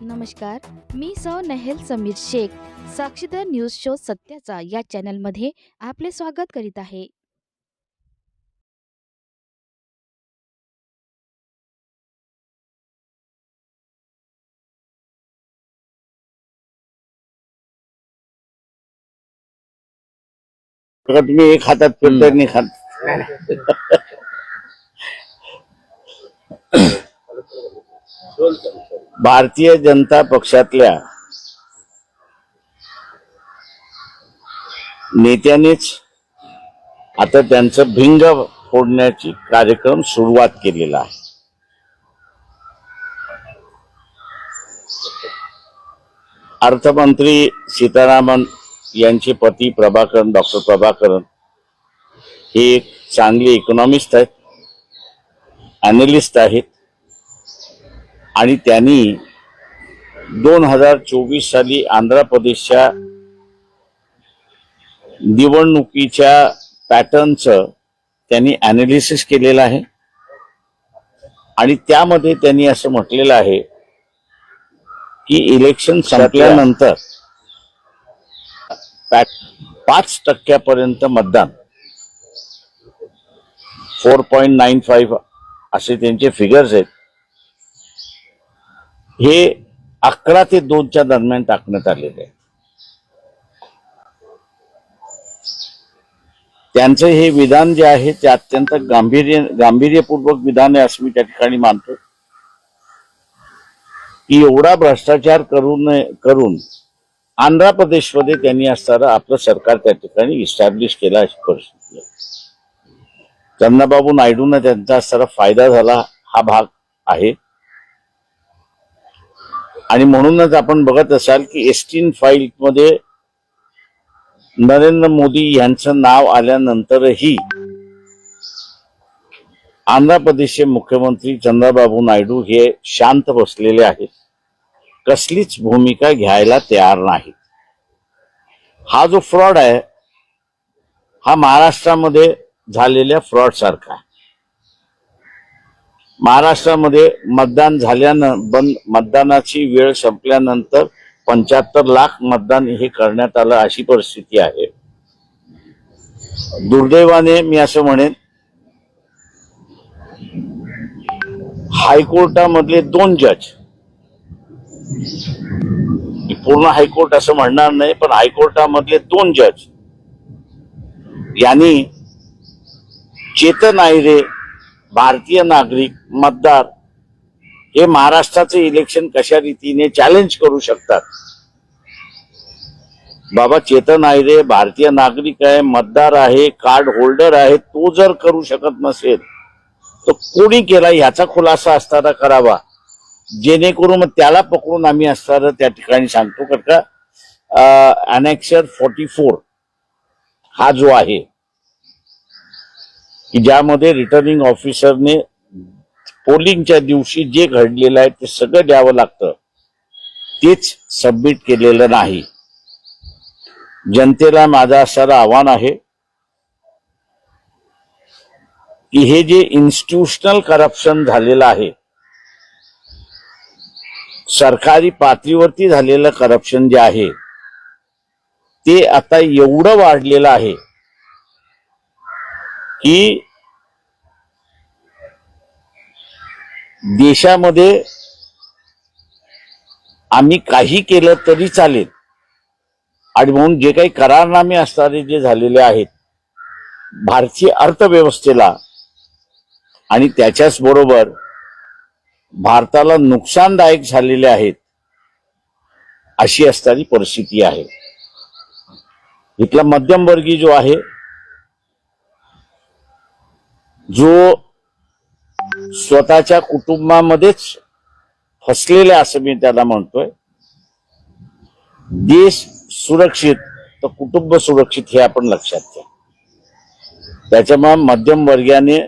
नमस्कार, मी सौ नहेल समीर शेख. साक्षीदार न्यूज शो सत्याचा या चॅनलमध्ये आपले स्वागत करीत आहे. का तुम्ही एक हातात फिरताय नाही खात. भारतीय जनता पक्षातल्या नेत्यांनीच आता त्यांचं भिंग फोडण्याची कार्यक्रम सुरुवात केलेला आहे. अर्थमंत्री सीतारामन यांचे पती प्रभाकरन, डॉक्टर प्रभाकरन हे एक चांगले इकॉनॉमिस्ट आहेत, अॅनालिस्ट आहेत आणि त्यांनी 2024 साली आंध्र प्रदेशच्या निवडणुकीच्या पॅटर्नचं त्यांनी अॅनालिसिस केलेलं आहे आणि त्यामध्ये त्यांनी असं म्हटलेलं आहे की इलेक्शन संपल्यानंतर 5% मतदान 4.95 असे त्यांचे फिगर्स आहेत. हे 11 ते 2च्या दरम्यान टाकण्यात आलेले आहे. त्यांचं हे विधान जे आहे ते अत्यंत गांभीर्यपूर्वक विधान आहे असं मी त्या ठिकाणी मानतो की एवढा भ्रष्टाचार करून आंध्र प्रदेशमध्ये त्यांनी असताना आपलं सरकार त्या ठिकाणी इस्टॅब्लिश केला अशी परिस्थिती आहे. चंद्रबाबू नायडूंना त्यांचा असताना फायदा झाला हा भाग आहे आणि म्हणूनच आपण बघत असाल की एस्टीन फाईल मध्ये नरेंद्र मोदी यांचं नाव आल्यानंतरही आंध्र प्रदेशचे मुख्यमंत्री चंद्रबाबू नायडू हे शांत बसलेले आहेत, कसलीच भूमिका घ्यायला तयार नाहीत. हा जो फ्रॉड आहे हा महाराष्ट्रामध्ये झालेल्या फ्रॉड सारखा आहे. महाराष्ट्रामध्ये मतदान मतदानाची वेळ संपल्यानंतर 75 लाख मतदान हे करण्यात आलं अशी परिस्थिती आहे. दुर्दैवाने मी असं म्हणेन हायकोर्टामधले 2 जज, पूर्ण हायकोर्ट असं म्हणणार नाही पण हायकोर्टामधले 2 जज यांनी चेतन आयरे भारतीय नागरिक मतदार हे महाराष्ट्राचे इलेक्शन कशा रीतीने चॅलेंज करू शकतात. बाबा, चेतन आयरे भारतीय नागरिक आहे, मतदार आहे, कार्ड होल्डर आहे. तो जर करू शकत नसेल तर कोणी केला याचा खुलासा असताना करावा, जेणेकरून मग त्याला पकडून आम्ही असताना त्या ठिकाणी सांगतो का अनेक्सर 44 हा जो आहे की ज्यामध्ये रिटर्निंग ऑफिसरने पोलिंगच्या दिवशी जे घडलेलं आहे ते सगळं द्यावं लागतं, तेच सबमिट केलेलं नाही. जनतेला माझं असं आव्हान आहे की हे जे इन्स्टिट्यूशनल करप्शन झालेलं आहे, सरकारी पातळीवरती झालेलं करप्शन जे आहे ते आता एवढं वाढलेलं आहे की देशामध्ये आम्ही काही केलं तरी चालेल आणि म्हणून जे काही करारनामे असणारे जे झालेले आहेत भारतीय अर्थव्यवस्थेला आणि त्याच्याच बरोबर भारताला नुकसानदायक झालेले आहेत अशी असणारी परिस्थिती आहे. इथला मध्यमवर्गीय जो आहे, जो स्वतःच्या कुटुंबामध्येच फसलेले असं मी त्याला म्हणतोय, देश सुरक्षित तर कुटुंब सुरक्षित हे आपण लक्षात घ्या. त्याच्यामुळे मध्यम वर्गाने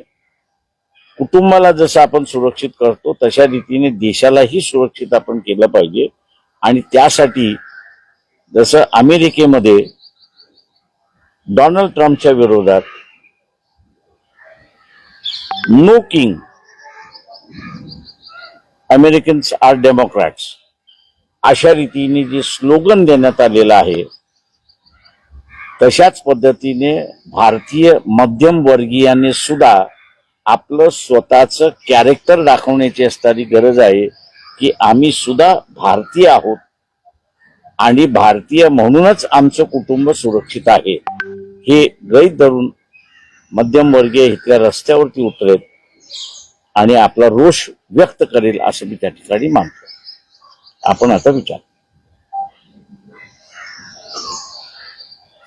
कुटुंबाला जसं आपण सुरक्षित करतो तशा रीतीने देशालाही सुरक्षित आपण केलं पाहिजे. आणि त्यासाठी जसं अमेरिकेमध्ये डोनाल्ड ट्रम्पच्या विरोधात no king, Americans or Democrats अशा रीतीने जे स्लोगन देण्यात आलेलं आहे तशाच पद्धतीने भारतीय मध्यम वर्गीयाने सुद्धा आपलं स्वतःचं कॅरेक्टर दाखवण्याची असणारी गरज आहे की आम्ही सुद्धा भारतीय आहोत आणि भारतीय म्हणूनच आमचं कुटुंब सुरक्षित आहे हे गृहीत धरून मध्यमवर्गीय इथल्या रस्त्यावरती उतरेल आणि आपला रोष व्यक्त करेल असं मी त्या ठिकाणी मानतो. आपण आता विचार.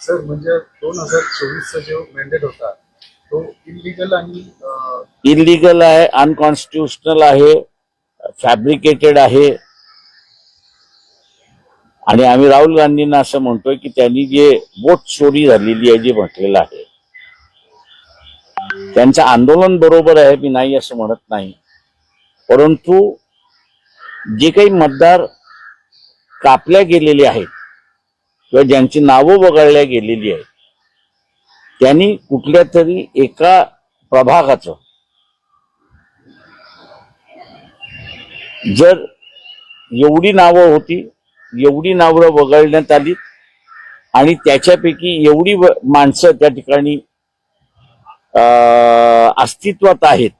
सर म्हणजे 2024चा जो मॅन्डेट होता तो इलिगल आणि इलिगल आहे, अनकॉन्स्टिट्युशनल आहे, फॅब्रिकेटेड आहे आणि आम्ही राहुल गांधींना असं म्हणतोय की त्यांनी जे वोट चोरी झालेली आहे जे म्हटलेलं आहे त्यांचं आंदोलन बरोबर आहे, मी नाही असं म्हणत नाही, परंतु जे काही मतदार कापल्या गेलेले आहेत किंवा ज्यांची नावं वगळल्या गेलेली आहेत त्यांनी कुठल्या तरी एका प्रभागाचं जर एवढी नावं होती, एवढी नावं वगळण्यात आली आणि त्याच्यापैकी एवढी माणसं त्या ठिकाणी अस्तित्वात आहेत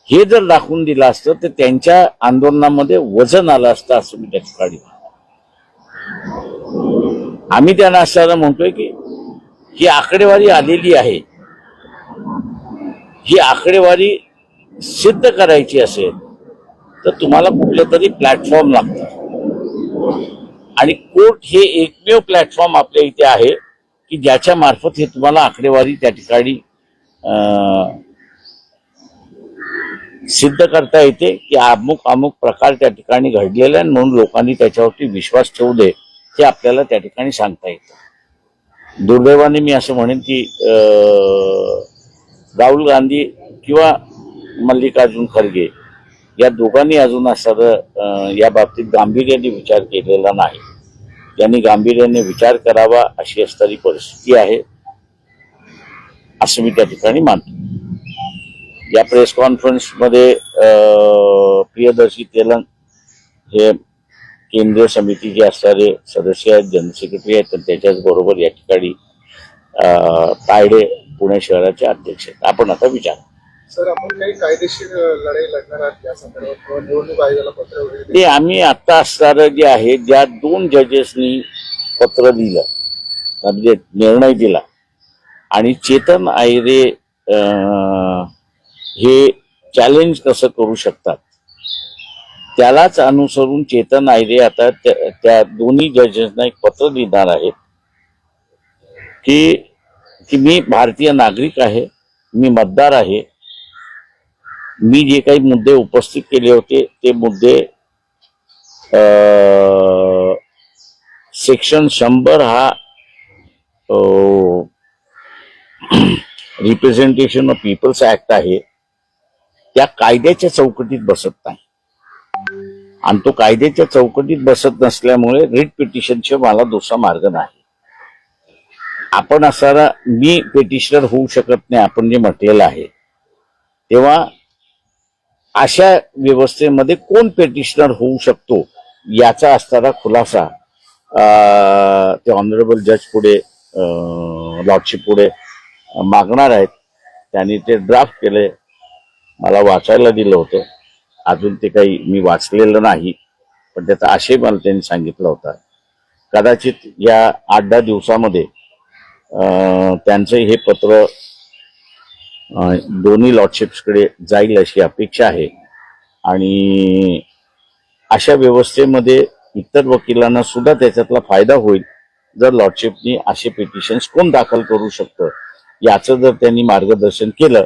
हे जर दाखवून दिलं असतं तर त्यांच्या आंदोलनामध्ये वजन आलं असतं असं मी त्या ठिकाणी. आम्ही त्यांना असताना म्हणतोय की ही आकडेवारी आलेली आहे, ही आकडेवारी सिद्ध करायची असेल तर तुम्हाला कुठलं तरी प्लॅटफॉर्म लागतं आणि कोर्ट हे एकमेव प्लॅटफॉर्म आपल्या इथे आहे की ज्याच्या मार्फत हे तुम्हाला आकडेवारी त्या ठिकाणी सिद्ध करता येते की अमुक अमुक प्रकार त्या ठिकाणी घडलेला आहे म्हणून लोकांनी त्याच्यावरती विश्वास ठेवू दे हे आपल्याला त्या ठिकाणी सांगता येतं. दुर्दैवाने मी असं म्हणेन की राहुल गांधी किंवा मल्लिकार्जुन खरगे या दोघांनी अजून असं या बाबतीत गांभीर्याने विचार केलेला नाही. त्यांनी गांभीर्याने विचार करावा अशी असणारी परिस्थिती आहे असं मी त्या ठिकाणी मानतो. या प्रेस कॉन्फरन्समध्ये प्रियदर्शी तेलंग हे केंद्रीय समितीचे असणारे सदस्य आहेत, जनरल सेक्रेटरी आहेत, तर त्याच्याच बरोबर या ठिकाणी तायडे पुणे शहराचे अध्यक्ष आहेत. आपण आता विचार. सर आपण काही कायदेशीर लढाई लढणार आहात या संदर्भात निवडणूक आयोगाला पत्र वगैरे? ते आम्ही आता असणारं जे आहे ज्या 2 जजेसनी पत्र दिलं म्हणजे निर्णय दिला आणि चेतन आयरे हे चॅलेंज कसं करू शकतात त्यालाच अनुसरून चेतन आयरे आता त्या दोन्ही जजेसना एक पत्र लिहिणार आहेत की मी भारतीय नागरिक आहे, मी मतदार आहे, मी जे काही मुद्दे उपस्थित केले होते ते मुद्दे सेक्शन 100 हा रिप्रेझेंटेशन ऑफ पीपल्स ऍक्ट आहे त्या कायद्याच्या चौकटीत बसत नाही आणि तो कायद्याच्या चौकटीत बसत नसल्यामुळे रिट पिटिशनचे मला दुसरा मार्ग नाही. आपण असणारा मी पेटिशनर होऊ शकत नाही आपण जे म्हटलेलं आहे तेव्हा अशा व्यवस्थेमध्ये कोण पेटिशनर होऊ शकतो याचा असणारा खुलासा ते ऑनरेबल जज पुढे लॉर्डशिप पुढे मागणार आहेत. त्यांनी ते ड्राफ्ट केले, मला वाचायला दिलं होतं, अजून ते काही मी वाचलेलं नाही पण त्याचा आशय मला त्यांनी सांगितला होता. कदाचित या 8-10 दिवसामध्ये त्यांचं हे पत्र दोन्ही लॉर्डशिप्सकडे जाईल अशी अपेक्षा आहे आणि अशा व्यवस्थेमध्ये इतर वकिलांना सुद्धा त्याच्यातला फायदा होईल जर लॉर्डशिपनी असे पिटिशन्स कोण दाखल करू शकतं याचं जर त्यांनी मार्गदर्शन केलं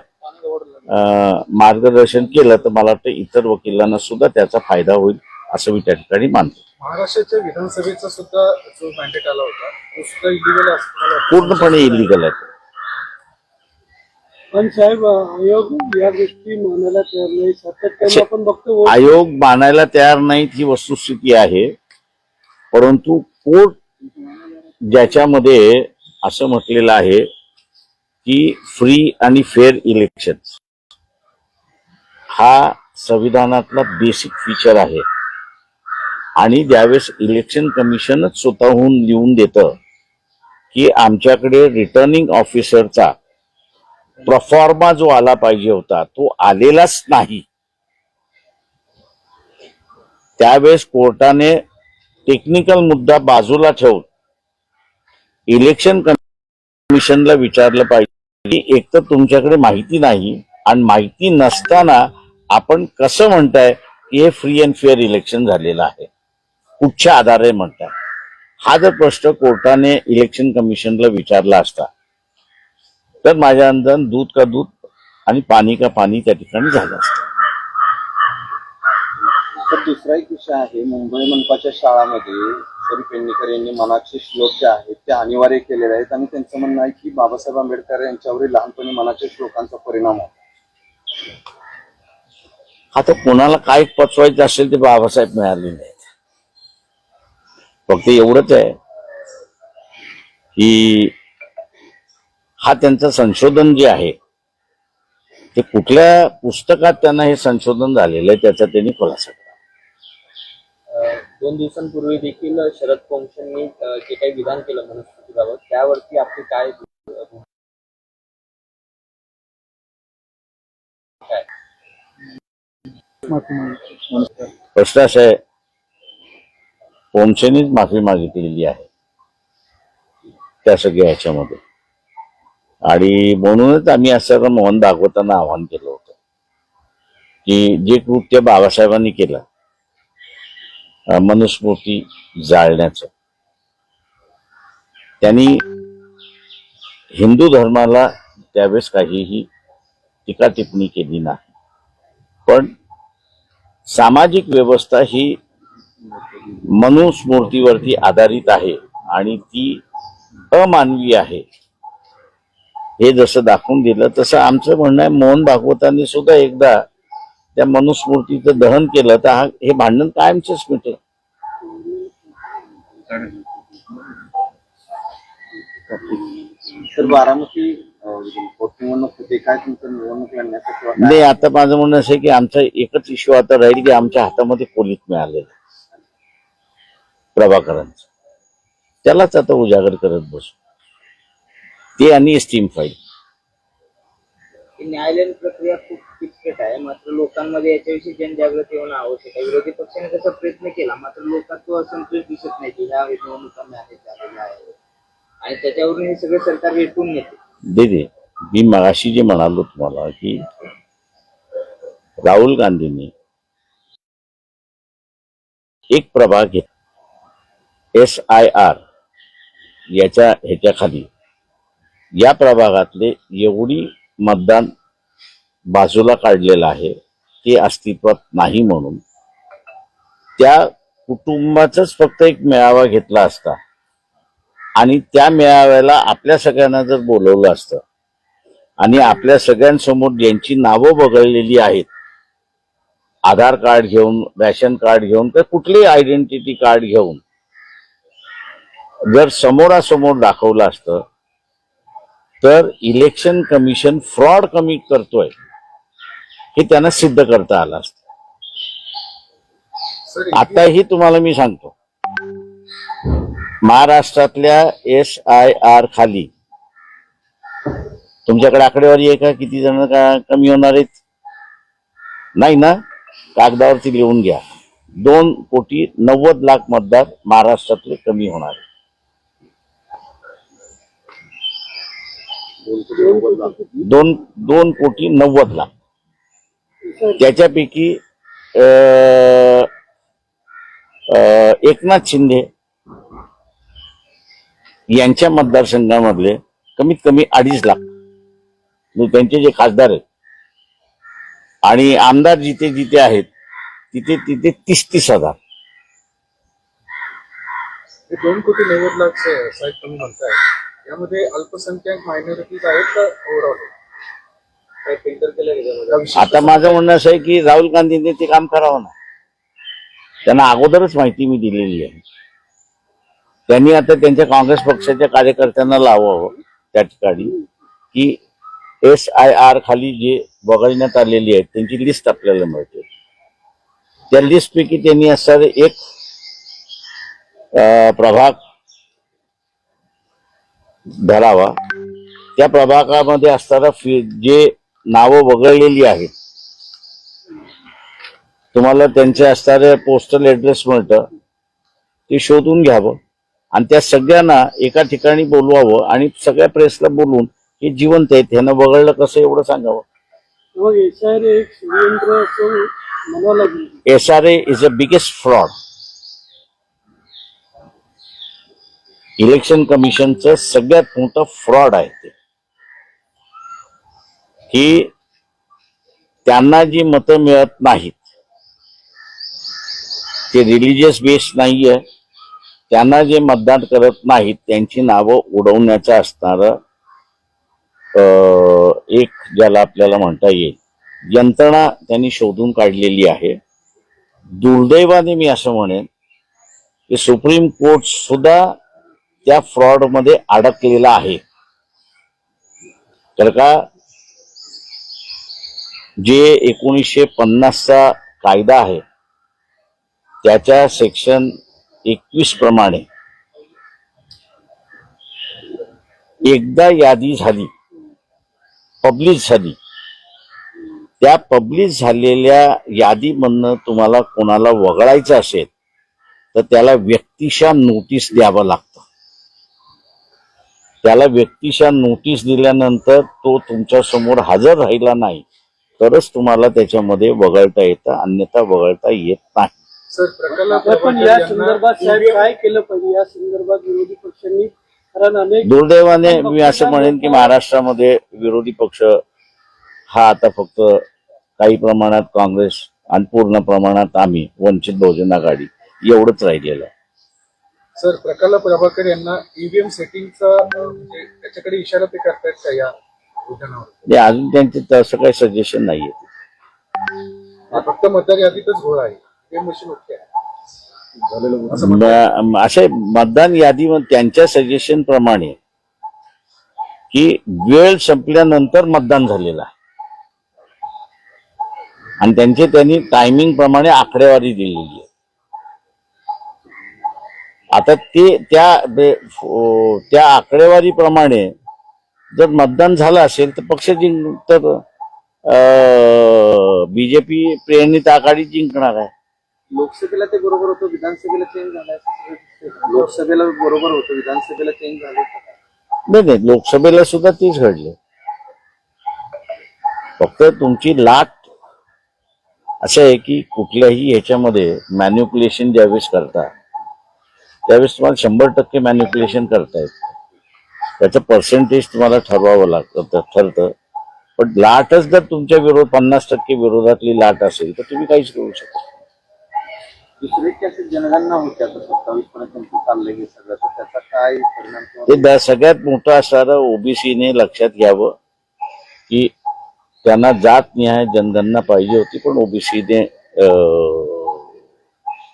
तर मला वाटतं इतर वकिलांना सुद्धा त्याचा फायदा होईल असं मी त्या ठिकाणी मानतो. महाराष्ट्राच्या विधानसभेचा सुद्धा जो मॅन्डेट आला होता तो सुद्धा इलिगल पूर्णपणे इलिगल आहे. पण साहेब आयोग या गोष्टी मानायला तयार नाही, सातत्याने आपण बघतो. आयोग मानायला तयार नाहीत ही वस्तुस्थिती आहे, परंतु कोर्ट ज्याच्यामध्ये असं म्हटलेलं आहे की फ्री आणि फेअर इलेक्शन हा संविधानातला बेसिक फीचर आहे आणि ज्यावेळेस इलेक्शन कमिशनच स्वतःहून लिहून देतं की आमच्याकडे रिटर्निंग ऑफिसरचा प्रफॉर्मा जो आला पाहिजे होता तो आलेलाच नाही, त्यावेळेस कोर्टाने टेक्निकल मुद्दा बाजूला ठेवून इलेक्शन कमिशनला विचारलं पाहिजे की एक तर तुमच्याकडे माहिती नाही आणि माहिती नसताना आपण कसं म्हणताय की हे फ्री अँड फेअर इलेक्शन झालेलं आहे, कुठच्या आधारे म्हणताय. हा जर प्रश्न कोर्टाने इलेक्शन कमिशनला विचारला असता तर माझ्या अंदाज दूध का दूध आणि पाणी का पाणी त्या ठिकाणी झालं असतं. तर दुसरा एक विषय आहे, मुंबई मनपाच्या शाळांमध्ये ईश्वरी पेडणेकर यांनी मनाचे श्लोक जे आहेत ते अनिवार्य केलेले आहेत आणि त्यांचं म्हणणं आहे की बाबासाहेब आंबेडकर यांच्यावरील लहानपणी मनाच्या श्लोकांचा परिणाम होता. आता कोणाला काय पचवायचं असेल ते बाबासाहेब मिळालेले आहेत. फक्त एवढंच आहे की हा त्यांचं संशोधन जे आहे ते कुठल्या पुस्तकात त्यांना हे संशोधन झालेलं आहे त्याचा त्यांनी खुलासा केला. 2 दिवसांपूर्वी देखील शरद पोंक्षांनी जे काही विधान केलं मनुस्मृतीबाबत त्यावरती आपली काय प्रश्न असा आहे, पोंक्षेनीच माफी मागितलेली आहे त्या सगळ्या ह्याच्यामध्ये आणि म्हणूनच आम्ही असं मोहन भागवतांना आवाहन केलं होतं की जे कृत्य बाबासाहेबांनी केलं मनुस्मृती जाळण्याचं, त्यांनी हिंदू धर्माला त्यावेळेस काहीही टीका टिप्पणी केली नाही, पण सामाजिक व्यवस्था ही मनुस्मृतीवरती आधारित आहे आणि ती अमानवी आहे हे जसं दाखवून दिलं तसं आमचं म्हणणं आहे मोहन भागवतांनी सुद्धा एकदा त्या मनुस्मृतीचं दहन केलं तर हे भांडण कायमचंच मिटेल. तर बारामती पोटनिवडणूक होते, काय तुमचं निवडणूक लढण्याचं नाही, आता माझं म्हणणं असं आहे की आमचा एकच इश्यू आता राहील की आमच्या हातामध्ये पोलीस मिळालेलं प्रभाकरांचं, त्यालाच आता उजागर करत बसू, ते आणि स्टीम फाईल. न्यायालयीन प्रक्रिया खूप किचकट आहे, मात्र लोकांमध्ये याच्याविषयी जनजागृती होणं आवश्यक आहे. विरोधी पक्षाने तसा प्रयत्न केला मात्र लोकांत तो असंतोष दिसत नाही की ह्या निवडणुका झालेल्या आहेत आणि त्याच्यावरून हे सगळे सरकार रेटून येते. दे मी मगाशी जे म्हणालो तुम्हाला की राहुल गांधींनी एक प्रभाग घेतला SIR याच्या ह्याच्याखाली, या प्रभागातले एवढी मतदान बाजूला काढलेलं आहे ते अस्तित्वात नाही म्हणून त्या कुटुंबाचाच फक्त एक मेळावा घेतला असता आणि त्या मेळाव्याला आपल्या सगळ्यांना जर बोलवलं असतं आणि आपल्या सगळ्यांसमोर ज्यांची नावं वगळलेली आहेत आधार कार्ड घेऊन, रॅशन कार्ड घेऊन, तर कुठलेही आयडेंटिटी कार्ड घेऊन जर समोरासमोर दाखवलं असतं तर इलेक्शन कमिशन फ्रॉड कमी करतोय हे त्यांना सिद्ध करता आलं असतं. आताही तुम्हाला मी सांगतो, महाराष्ट्रातल्या SIR खाली तुमच्याकडे आकडेवारी आहे का, किती जण कमी होणार आहेत? नाही ना, कागदावरती लिहून घ्या, 2,90,00,000 मतदार महाराष्ट्रातले कमी होणार आहेत. 2,90,00,000. त्याच्यापैकी एकनाथ शिंदे यांच्या मतदारसंघामधले कमीत कमी 2.5 लाख त्यांचे जे खासदार आहेत आणि आमदार जिथे जिथे आहेत तिथे 30,000. 2,90,00,000 साहेब तुम्ही म्हणताय, यामध्ये अल्पसंख्याक मायनॉरिटीज आहेत का ओव्हरऑल काय फिल्टर केलं त्याच्यामध्ये? आता माझं म्हणणं असं आहे की राहुल गांधींनी ते काम करावं ना, त्यांना अगोदरच माहिती मी दिलेली आहे. त्यांनी आता त्यांच्या काँग्रेस पक्षाच्या कार्यकर्त्यांना लावावं त्या ठिकाणी की SIR खाली जे वगळण्यात आलेली आहेत त्यांची लिस्ट आपल्याला मिळते, त्या लिस्ट पैकी त्यांनी असणारे एक प्रभाग धरावा, त्या प्रभागामध्ये असताना जे नावं वगळलेली आहेत, तुम्हाला त्यांचे असणारे पोस्टल ऍड्रेस मिळतं, ते शोधून घ्यावं आणि त्या सगळ्यांना एका ठिकाणी बोलवावं आणि सगळ्या प्रेसला बोलून हे जिवंत आहेत, ह्यानं वगळलं कसं एवढं सांगावं. मग SIR एक षडयंत्र असं म्हणावं लागेल. SRA is a biggest fraud. Election कमिशनचं सगळ्यात मोठं फ्रॉड आहे ते, की त्यांना जी मतं मिळत नाहीत, ते रिलिजियस बेस नाहीये, त्यांना जे मतदान करत नाहीत त्यांची नावं उडवण्याचं असणारं एक ज्याला आपल्याला म्हणता येईल यंत्रणा त्यांनी शोधून काढलेली आहे. दुर्दैवाने मी असं म्हणेन की सुप्रीम कोर्ट सुद्धा त्या फ्रॉड मध्ये अडकलेला आहे. तर का जे 1950चा कायदा आहे त्याच्या सेक्शन 21 प्रमाणे एकदा यादी झाली, पब्लिश झाली, त्या पब्लिश झालेल्या यादीमधनं तुम्हाला कोणाला वगळायचं असेल तर त्याला व्यक्तिशः नोटीस द्यावं लागतं. त्याला व्यक्तिशः नोटीस दिल्यानंतर तो तुमच्या समोर हजर राहिला नाही तरच तुम्हाला त्याच्यामध्ये वगळता येतं, अन्यथा वगळता येत नाही. सर प्रकल्प पण या संदर्भात साहेब काय केलं पाहिजे? या संदर्भात विरोधी पक्षांनी कारण अनेक दुर्दैवाने मी असं म्हणेन की महाराष्ट्रामध्ये विरोधी पक्ष हा आता फक्त काही प्रमाणात काँग्रेस आणि पूर्ण प्रमाणात आम्ही वंचित बहुजन आघाडी एवढंच राहिलेलं आहे. सर प्रकल्प प्रभाकर यांना ईव्हीएम सेटिंगचा म्हणजे त्याच्याकडे इशारा ते करतायत का या विधानावर? अजून त्यांचे तसं काही सजेशन नाहीये. फक्त मतदार यादीतच घोळ आहे, ईव्हीएम मशीन ओके आहे. असे मतदान यादी त्यांच्या सजेशन प्रमाणे की वेळ संपल्यानंतर मतदान झालेलं आहे आणि त्यांनी टायमिंग प्रमाणे आकडेवारी दिलेली आहे. आता ते त्या आकडेवारी प्रमाणे जर मतदान झालं असेल तर पक्ष तर बीजेपी प्रेरणित आघाडी जिंकणार आहे. लोकसभेला ते बरोबर होतं, विधानसभेला चेंज झालाय. लोकसभेला बरोबर होतं, विधानसभेला चेंज झालं. नाही, लोकसभेला सुद्धा तेच घडले. फक्त तुमची लाट असं आहे की कुठल्याही ह्याच्यामध्ये मॅन्युप्युलेशन ज्यावेळेस करता त्यावेळेस तुम्हाला 100% मॅन्युप्युलेशन करता येतं. त्याचं पर्सेंटेज तुम्हाला ठरवावं लागतं, ठरतं. पण लाटच जर तुमच्या 50% विरोधातली लाट असेल तर तुम्ही काहीच करू शकता. दुसरे कॅसे जनगणना होत्या तर 27 पर्यंत चाललंय हे सगळं, तर त्याचा काय परिणाम? ते सगळ्यात मोठं असणारं ओबीसीने लक्षात घ्यावं की त्यांना जातनिहाय जनगणना पाहिजे होती पण ओबीसीने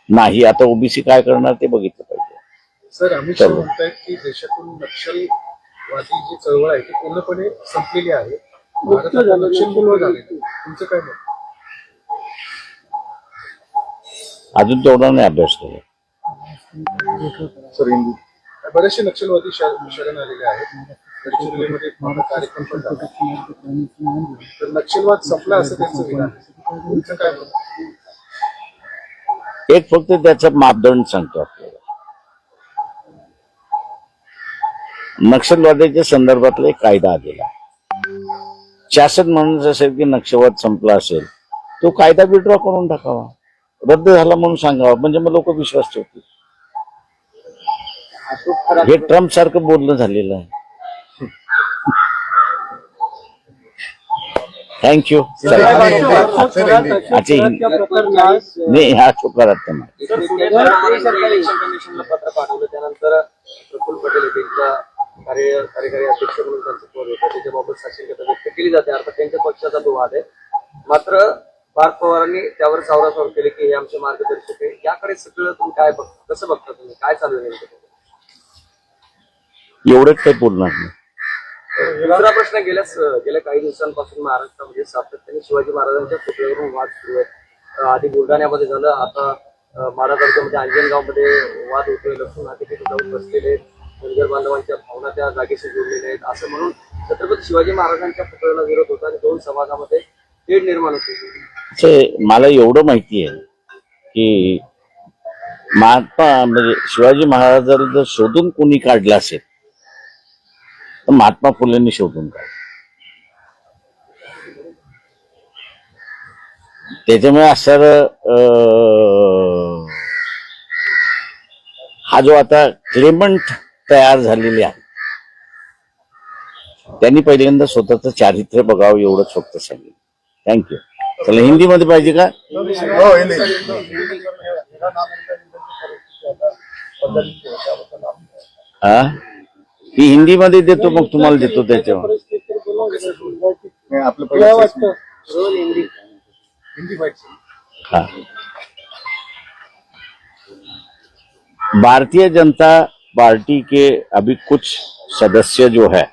नाही. आता ओबीसी काय करणार ते बघितलं पाहिजे. सर अमित शहा म्हणतायत की देशातून नक्षलवादी जी चळवळ आहे ती पूर्णपणे संपलेली आहे, भारतात नक्षलमुक्त झाले. तुमचं काय मत? अजून तेवढा नाही अभ्यास केला. बरेचसे नक्षलवादी शरण आलेले आहेत, गडचिरोलीमध्ये मोठा कार्यक्रम पण झाला. तर नक्षलवाद संपला असं त्यांचं विधान आहे. तुमचं काय मत? एक फक्त त्याचा मापदंड सांगतो आपल्याला. नक्षलवादाच्या संदर्भातला एक कायदा आलेला आहे. शासन म्हणत असेल की नक्षलवाद संपला असेल तो कायदा विड्रॉ करून टाकावा, रद्द झाला म्हणून सांगावा, म्हणजे मग लोक विश्वास ठेवतील. हे ट्रम्प सारखं बोलणं झालेलं आहे. थँक्यू. नाही हा चुकार इलेक्शन कमिशनला पत्र पाठवलं, त्यानंतर प्रफुल्ल पटेल त्यांच्या कार्यकारी अध्यक्ष म्हणून त्यांचं पद होतं, त्याच्याबाबत साशंकता व्यक्त केली जाते. अर्थात त्यांच्या पक्षाचा तो वाद आहे. मात्र पार्थ पवारांनी त्यावर सावरासावर केले की हे आमचे मार्गदर्शक आहे. याकडे सगळं तुम्ही काय बघता, कसं बघता तुम्ही, काय चालू आहे? एवढंच काही बोलणार नाही. दुसरा प्रश्न, गेल्या काही दिवसांपासून महाराष्ट्रामध्ये सातत्याने शिवाजी महाराजांच्या पुतळ्यावरून वाद सुरू आहेत. आधी बुलढाण्यामध्ये झालं, आता माडा तालुक्यामध्ये अंजनगावमध्ये वाद होतोय, लसूण हाती तिथे जाऊन बसलेले धनगर बांधवांच्या भावना त्या जागेशी जोडलेल्या आहेत, असं म्हणून छत्रपती शिवाजी महाराजांच्या पुतळ्याला विरोध होता आणि दोन समाजामध्ये तेढ निर्माण होते. मला एवढं माहिती आहे की महात्मा म्हणजे शिवाजी महाराजांना जर शोधून कोणी काढलं असेल तर महात्मा फुलेंनी शोधून काढलं. त्याच्यामुळे असं हा जो आता क्लेमंट तयार झालेले आहे त्यांनी पहिल्यांदा स्वतःचं चारित्र्य बघावं एवढंच फक्त सांगितलं. थँक्यू. चला हिंदीमध्ये पाहिजे का? हा ही हिंदीमध्ये देतो, मग तुम्हाला देतो त्याच्यावर. आपलं वाटतं हिंदी व्हायचं. हाँ। भारतीय जनता पार्टी के अभी कुछ सदस्य जो है